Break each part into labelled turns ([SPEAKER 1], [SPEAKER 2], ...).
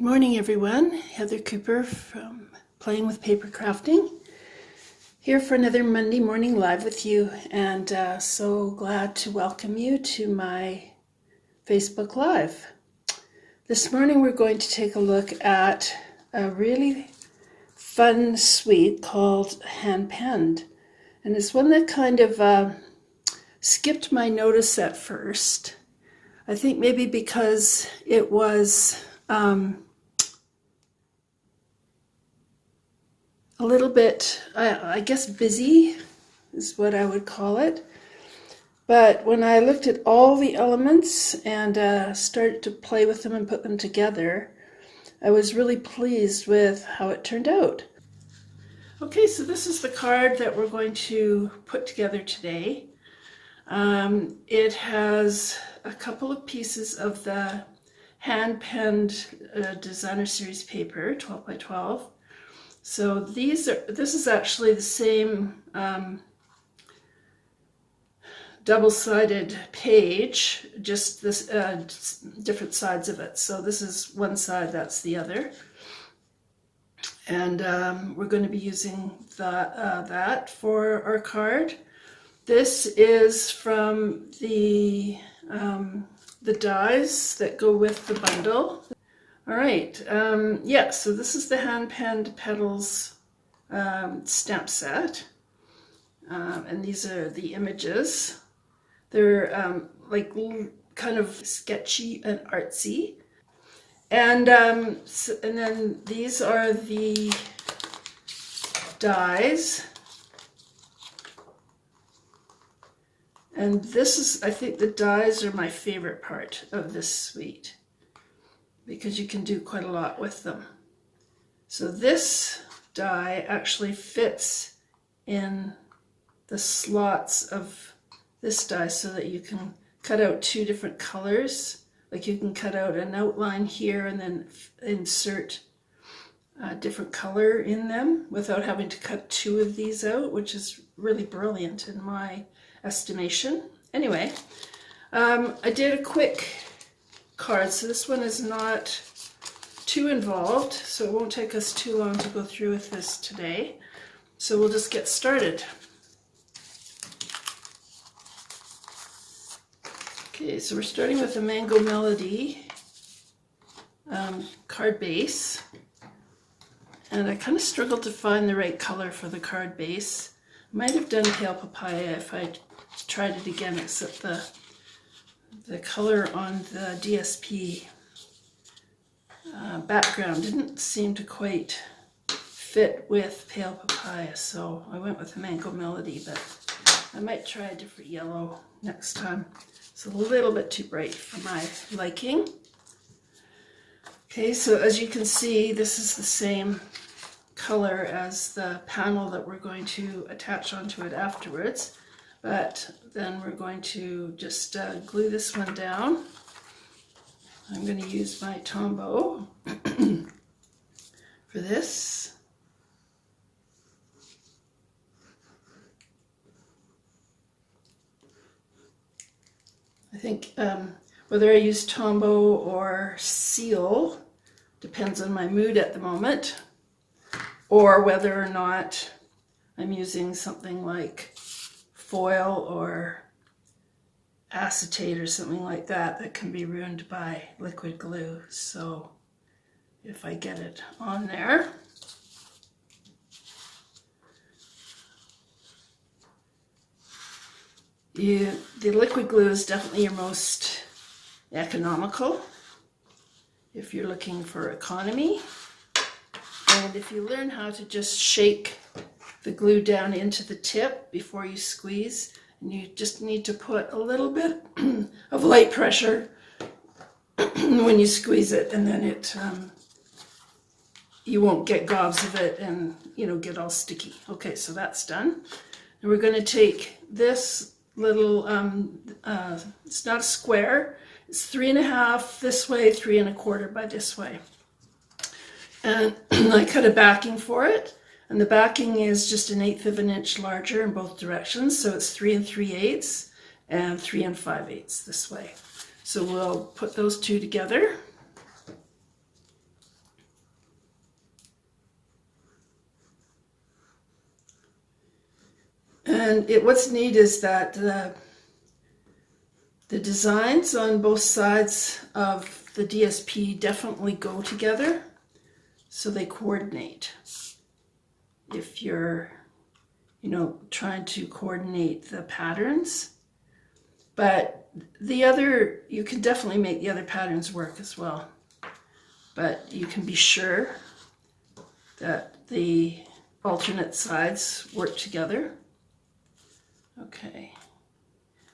[SPEAKER 1] Good morning, everyone. Heather Cooper from Playing with Paper Crafting, here for another Monday morning live with you, and so glad to welcome you to my Facebook Live. This morning we're going to take a look at a really fun suite called Hand Penned, and it's one that kind of skipped my notice at first. I think maybe because it was a little bit, I guess busy is what I would call it. But when I looked at all the elements and started to play with them and put them together, I was really pleased with how it turned out. Okay, so this is the card that we're going to put together today. It has a couple of pieces of the hand-penned designer series paper, 12 by 12. So this is actually the same double-sided page, just this different sides of it. So this is one side, that's the other. And we're going to be using that for our card. This is from the dies that go with the bundle. All right, so this is the hand-penned petals stamp set, and these are the images. They're like kind of sketchy and artsy, and then these are the dies, and this is, I think the dies are my favorite part of this suite, because you can do quite a lot with them. So this die actually fits in the slots of this die so that you can cut out two different colors. Like you can cut out an outline here and then insert a different color in them without having to cut two of these out, which is really brilliant in my estimation. Anyway, I did a quick card, so this one is not too involved, so it won't take us too long to go through with this today. So we'll just get started. Okay, so we're starting with the Mango Melody card base, and I kind of struggled to find the right color for the card base. Might have done Pale Papaya if I tried it again, except the color on the DSP background didn't seem to quite fit with Pale Papaya, so I went with the Mango Melody, but I might try a different yellow next time. It's a little bit too bright for my liking. Okay, so as you can see, this is the same color as the panel that we're going to attach onto it afterwards. But then we're going to just glue this one down. I'm going to use my Tombow for this. I think whether I use Tombow or Seal depends on my mood at the moment, or whether or not I'm using something like foil or acetate or something like that can be ruined by liquid glue. So if I get it on there, the liquid glue is definitely your most economical if you're looking for economy. And if you learn how to just shake the glue down into the tip before you squeeze, and you just need to put a little bit of light pressure when you squeeze it, and then it you won't get gobs of it and get all sticky. Okay, so that's done. And we're going to take this little it's not a square, it's 3.5 this way, 3.25 by this way, and I cut a backing for it. And the backing is just 1/8 of an inch larger in both directions, so it's 3 3/8 and 3 5/8 this way. So we'll put those two together. And what's neat is that the designs on both sides of the DSP definitely go together, so they coordinate. If you're, trying to coordinate the patterns, but you can definitely make the other patterns work as well. But you can be sure that the alternate sides work together. Okay,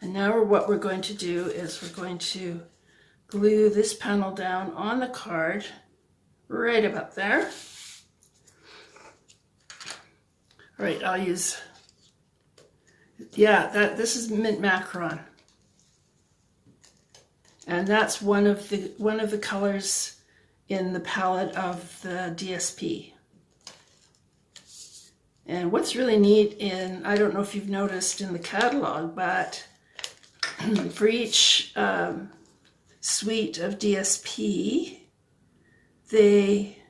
[SPEAKER 1] and now what we're going to do is we're going to glue this panel down on the card right about there. All right, I'll use, this is Mint Macaron. And that's one of the colors in the palette of the DSP. And what's really neat I don't know if you've noticed in the catalog, but for each suite of DSP, they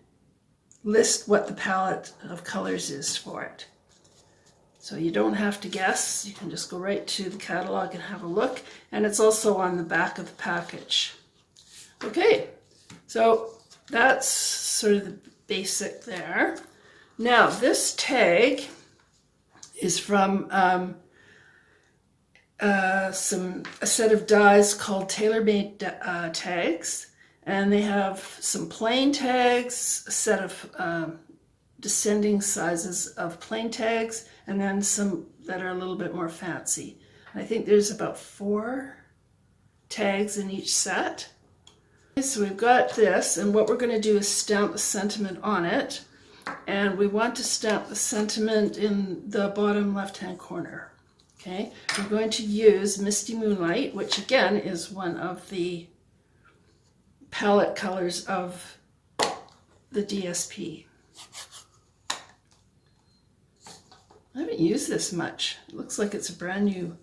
[SPEAKER 1] list what the palette of colors is for it. So you don't have to guess, you can just go right to the catalog and have a look, and it's also on the back of the package. Okay, so that's sort of the basic there. Now this tag is from a set of dies called TaylorMade tags, and they have some plain tags, a set of descending sizes of plain tags, and then some that are a little bit more fancy. I think there's about 4 tags in each set. So we've got this, and what we're going to do is stamp the sentiment on it, and we want to stamp the sentiment in the bottom left-hand corner. Okay, we're going to use Misty Moonlight, which again is one of the palette colors of the DSP. I haven't used this much. It looks like it's a brand new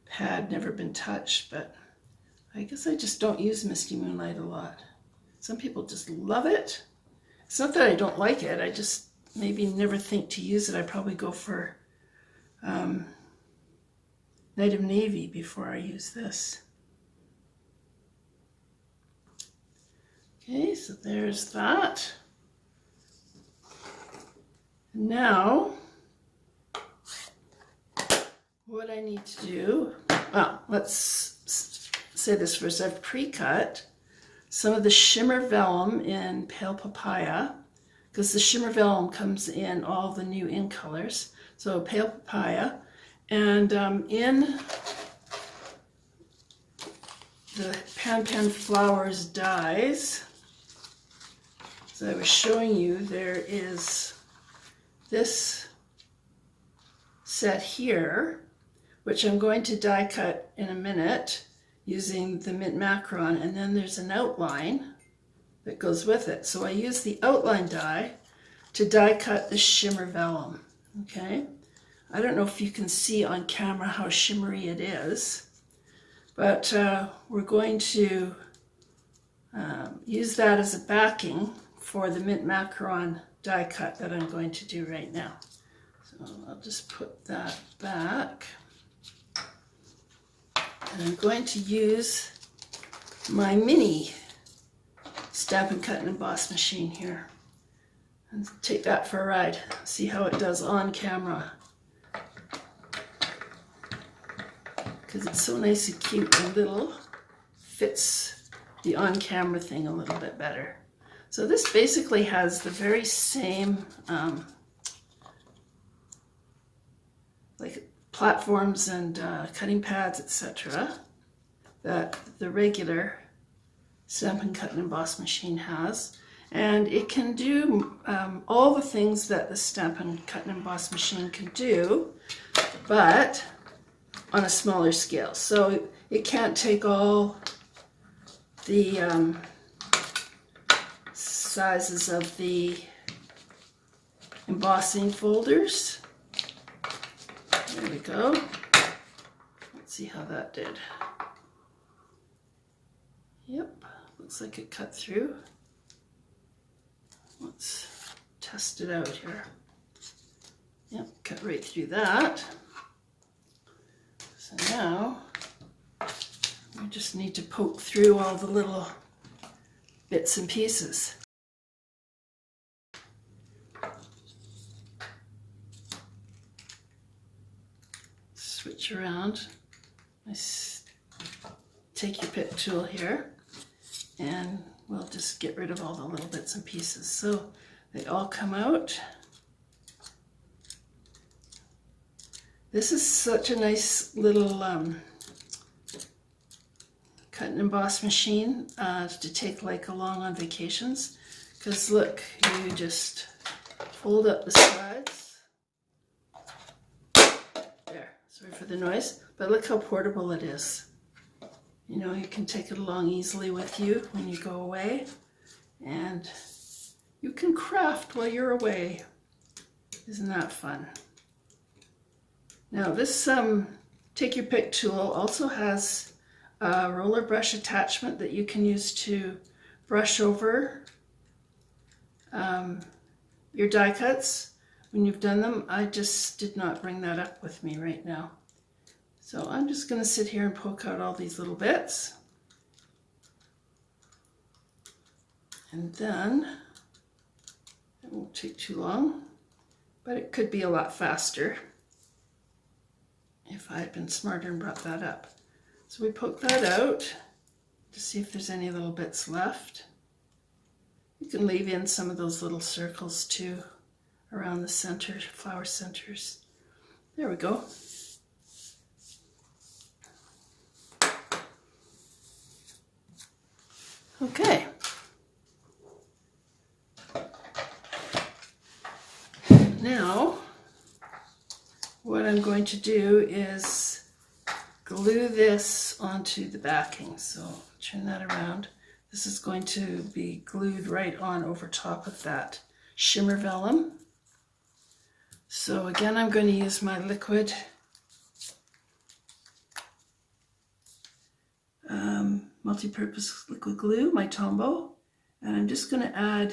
[SPEAKER 1] pad, never been touched, but I guess I just don't use Misty Moonlight a lot. Some people just love it. It's not that I don't like it, I just maybe never think to use it. I probably go for Night of Navy before I use this. Okay, so there's that. Now, what I need to do, well, let's say this first. I've pre-cut some of the shimmer vellum in Pale Papaya, because the shimmer vellum comes in all the new in colors. So Pale Papaya, and in the Pan Pan Flowers dies, as I was showing you, there is this set here, which I'm going to die cut in a minute using the Mint Macaron, and then there's an outline that goes with it. So I use the outline die to die cut the shimmer vellum, okay? I don't know if you can see on camera how shimmery it is, but we're going to use that as a backing for the Mint Macaron die cut that I'm going to do right now. So I'll just put that back. And I'm going to use my mini Stampin' Cut and Emboss machine here and take that for a ride, see how it does on camera. Because it's so nice and cute and little, fits the on-camera thing a little bit better. So this basically has the very same like platforms and cutting pads, etc., that the regular Stampin' Cut and Emboss machine has. And it can do all the things that the Stampin' Cut and Emboss machine can do, but on a smaller scale. So it can't take all the sizes of the embossing folders. There we go. Let's see how that did. Yep, looks like it cut through. Let's test it out here. Yep, cut right through that. now we just need to poke through all the little bits and pieces. Switch around. Take your pick tool here and we'll just get rid of all the little bits and pieces. So they all come out. This is such a nice little cut and emboss machine to take like along on vacations, because look, you just fold up the sides. There, sorry for the noise, but look how portable it is. You know, you can take it along easily with you when you go away, and you can craft while you're away. Isn't that fun? Now this take your pick tool also has a roller brush attachment that you can use to brush over your die cuts when you've done them. I just did not bring that up with me right now. So I'm just going to sit here and poke out all these little bits. And then it won't take too long, but it could be a lot faster if I had been smarter and brought that up. So we poke that out to see if there's any little bits left. You can leave in some of those little circles too around the center, flower centers. There we go. Okay. Now, what I'm going to do is glue this onto the backing. So turn that around. This is going to be glued right on over top of that shimmer vellum. So again, I'm going to use my liquid multi-purpose liquid glue, my Tombow, and I'm just going to add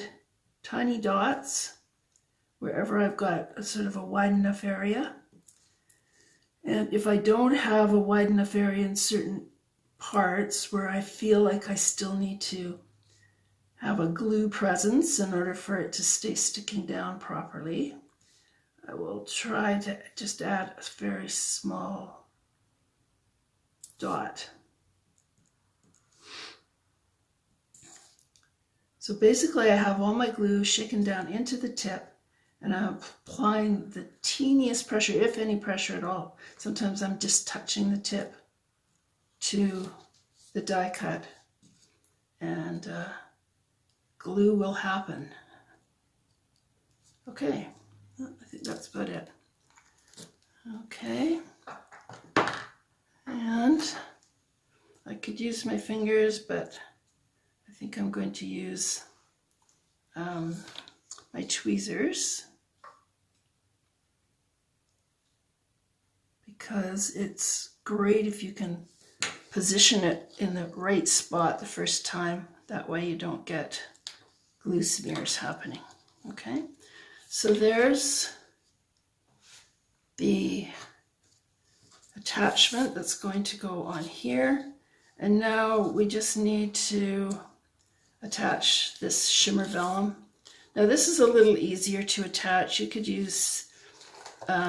[SPEAKER 1] tiny dots wherever I've got a sort of a wide enough area. And if I don't have a wide enough area in certain parts where I feel like I still need to have a glue presence in order for it to stay sticking down properly, I will try to just add a very small dot. So basically I have all my glue shaken down into the tip, and I'm applying the teeniest pressure, if any pressure at all. Sometimes I'm just touching the tip to the die cut, and glue will happen. Okay, I think that's about it. Okay, and I could use my fingers, but I think I'm going to use my tweezers, because it's great if you can position it in the right spot the first time. That way you don't get glue smears happening. Okay, so there's the attachment that's going to go on here. And now we just need to attach this shimmer vellum. Now this is a little easier to attach. You could use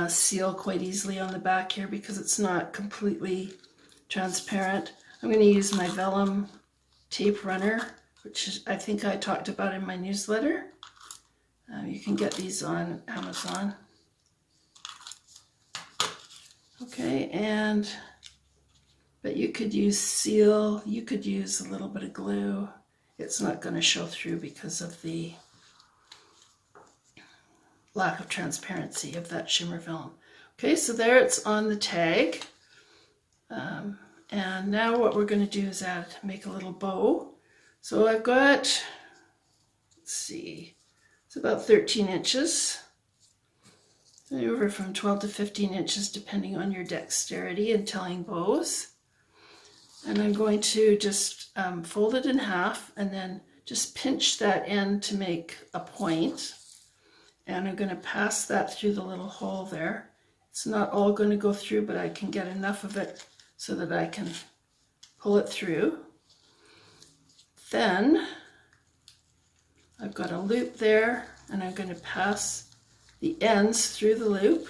[SPEAKER 1] seal quite easily on the back here because it's not completely transparent. I'm going to use my vellum tape runner, which is, I think I talked about in my newsletter. You can get these on Amazon. Okay, but you could use seal, you could use a little bit of glue. It's not going to show through because of the lack of transparency of that shimmer vellum. Okay, so there it's on the tag. And now what we're going to do is make a little bow. So I've got, let's see, it's about 13 inches. Anywhere from 12 to 15 inches depending on your dexterity in telling bows. And I'm going to just fold it in half and then just pinch that end to make a point. And I'm going to pass that through the little hole there. It's not all going to go through, but I can get enough of it so that I can pull it through. Then I've got a loop there, and I'm going to pass the ends through the loop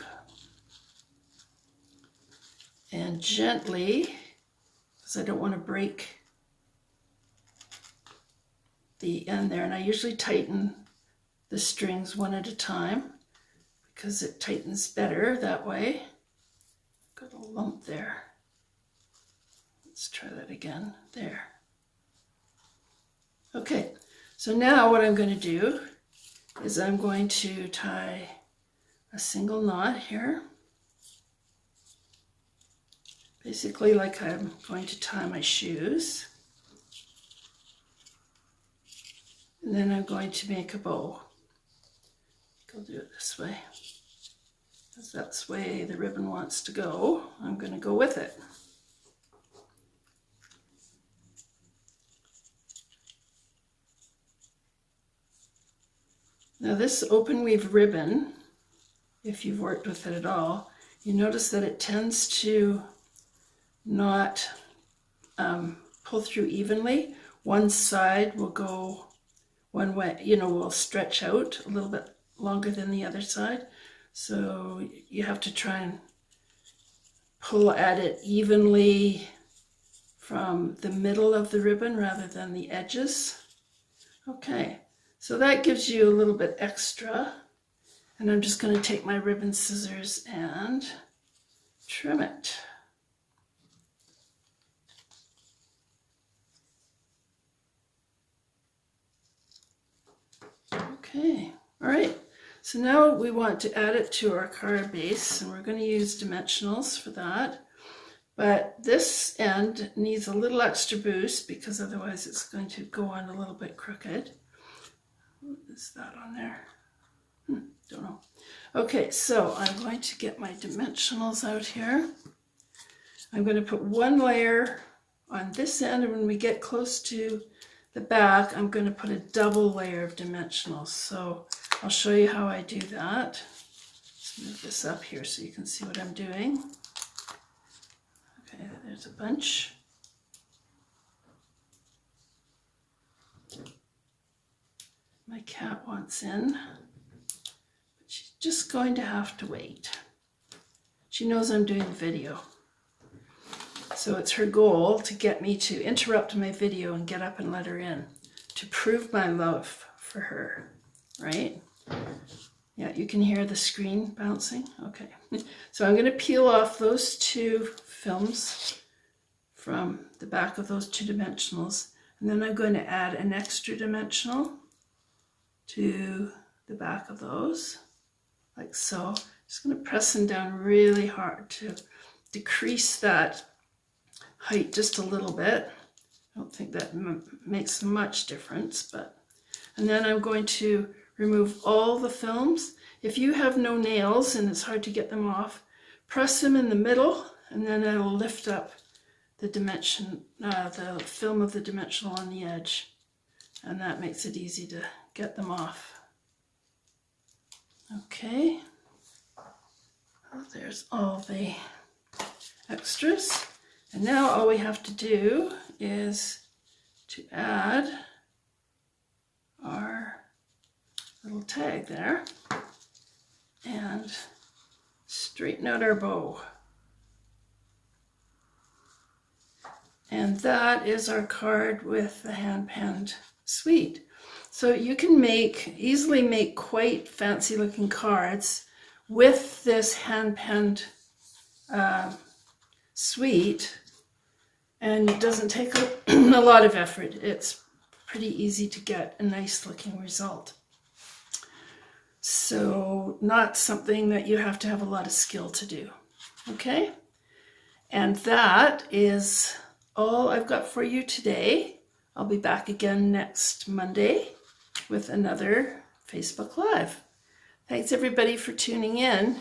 [SPEAKER 1] and gently, because I don't want to break the end there, and I usually tighten the strings one at a time because it tightens better that way. Got a lump there. Let's try that again. There. Okay, so now what I'm going to do is I'm going to tie a single knot here, basically like I'm going to tie my shoes, and then I'm going to make a bow. I'll do it this way, because that's the way the ribbon wants to go. I'm going to go with it. Now this open weave ribbon, if you've worked with it at all, you notice that it tends to not pull through evenly. One side will go one way, will stretch out a little bit longer than the other side. So you have to try and pull at it evenly from the middle of the ribbon rather than the edges. Okay. So that gives you a little bit extra, and I'm just going to take my ribbon scissors and trim it. Okay, all right, so now we want to add it to our card base, and we're going to use dimensionals for that, but this end needs a little extra boost because otherwise it's going to go on a little bit crooked. Is that on there? Don't know. Okay, so I'm going to get my dimensionals out here. I'm going to put one layer on this end, and when we get close to the back, I'm going to put a double layer of dimensionals. So I'll show you how I do that. Let's move this up here so you can see what I'm doing. Okay, there's a bunch. My cat wants in, but she's just going to have to wait. She knows I'm doing a video. So it's her goal to get me to interrupt my video and get up and let her in, to prove my love for her, right? Yeah, you can hear the screen bouncing. Okay, so I'm going to peel off those two films from the back of those two dimensionals, and then I'm going to add an extra dimensional to the back of those, like so. Just going to press them down really hard to decrease that height just a little bit. I don't think that makes much difference, but, and then I'm going to remove all the films. If you have no nails and it's hard to get them off, press them in the middle, and then it'll lift up the the film of the dimensional on the edge, and that makes it easy to get them off. Okay, well, there's all the extras, and now all we have to do is to add our little tag there and straighten out our bow. And that is our card with the hand-penned suite. So you can easily make quite fancy looking cards with this hand-penned suite, and it doesn't take a lot of effort. It's pretty easy to get a nice looking result. So not something that you have to have a lot of skill to do. Okay, and that is all I've got for you today. I'll be back again next Monday with another Facebook Live. Thanks everybody for tuning in.